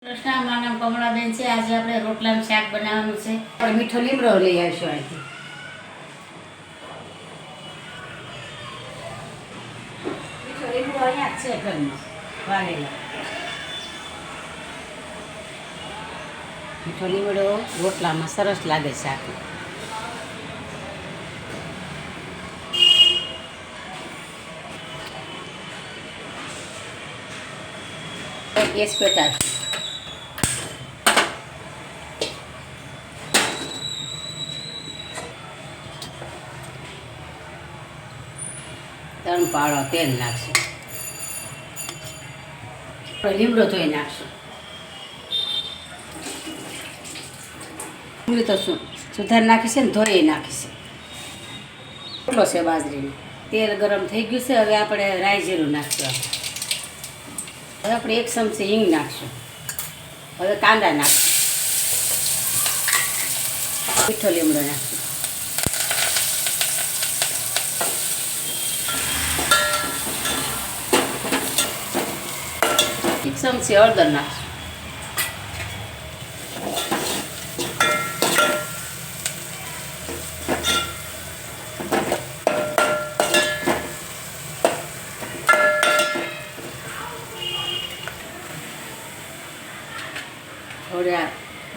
કૃષ્ણ, મારું નામ કમળાબેન છે. આજે આપણે રોટલાનું શાક બનાવવાનું છે. આપણે મીઠો લીમડો લઈ આવીશું અહીંથી. મીઠો લીમડો અહીંયા જ છે ઘરમાં વાળેલા. મીઠો લીમડો રોટલામાં સરસ લાગે શાક. ગેસ પેટાડશું. ત્રણ પાળો તેલ નાખશું. લીમડો ધોઈ નાખશું. ડુંગળી તો સુધાર નાખી છે ને ધોઈ નાખી છે. રોટલો છે બાજરીનો. તેલ ગરમ થઈ ગયું છે. હવે આપણે રાઈ જીરું નાખશું. હવે આપણે 1 ચમચી હિંગ નાખશું. હવે કાંદા નાખશું. મીઠો લીમડો નાખશું. 1 ચમચી હળદર નાખશું. થોડા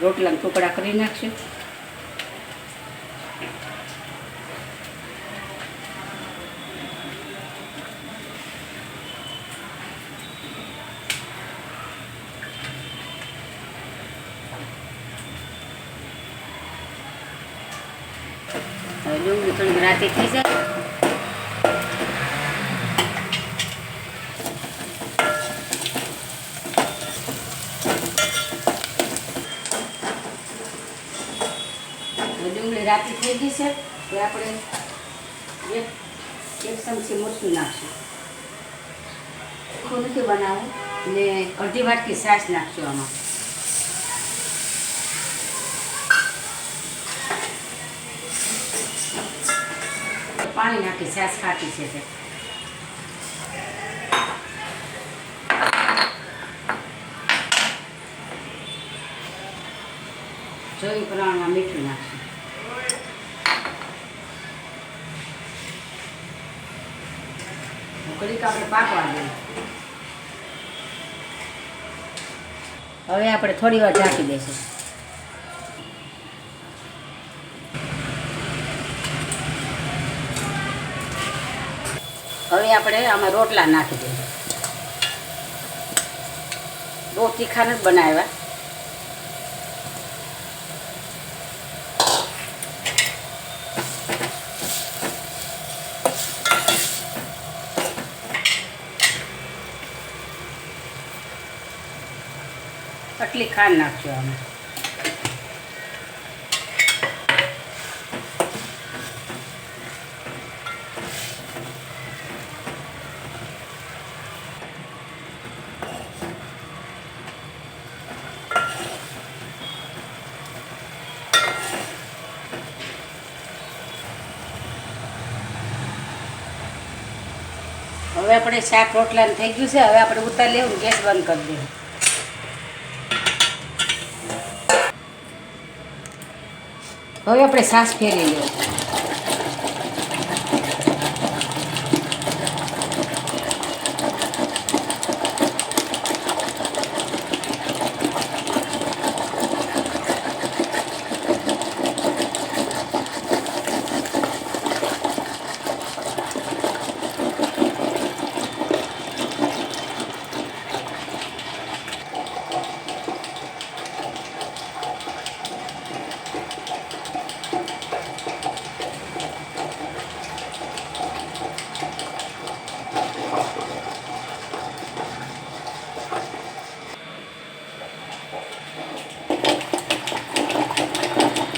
રોટલાના ટુકડા કરી નાખશું. હવે ડુંગળી થોડી રાતી થઈ જાય. ડુંગળી રાતી થઈ ગઈ છે. તો આપણે એક ચમચી મરચું નાખશું. તીખું નથી બનાવવું ને અડધી વાટકી છાશ નાખશું આમાં. પાણી નાખી છાશ ખાટી છે તે. જોઈ પ્રમાણમાં મીઠું નાખશું. ઘડીક આપણે પાકવા દઈએ. હવે આપણે થોડી વાર ઢાંકી દઈશું. હવે આપણે આમાં રોટલા નાખી દઈએ. બહુ તીખા નથી બનાવ્યા. આટલી ખાંડ નાખજો આમાં. હવે આપણે શાક રોટલાનું થઈ ગયું છે. હવે આપણે ઉતાર લેવું, ગેસ બંધ કરી દેવું. હવે આપણે છાશ ફેરવી લેવું.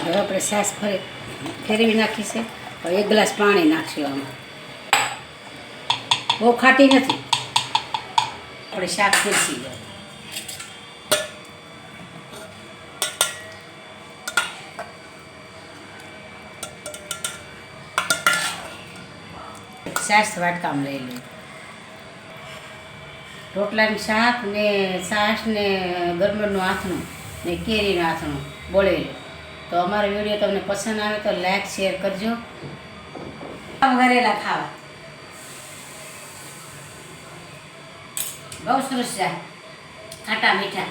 હવે આપણે છાશ ફેરવી નાખી છે. હવે 1 ગ્લાસ પાણી નાખશું આમાં. બહુ ખાટી નથી. આપણે શાક ફેરસી જાય. છાશ વાટકામાં લઈ લઈએ. રોટલાનું શાક ને છાશ ને ગરમરનું આથણું ને કેરીનું આથણું બોળેલું. તો અમારો વિડીયો તમને પસંદ આવે તો લાઈક શેર કરજો. વઘારેલા ખાવા બહુ સરસ છે, ખાટા મીઠા.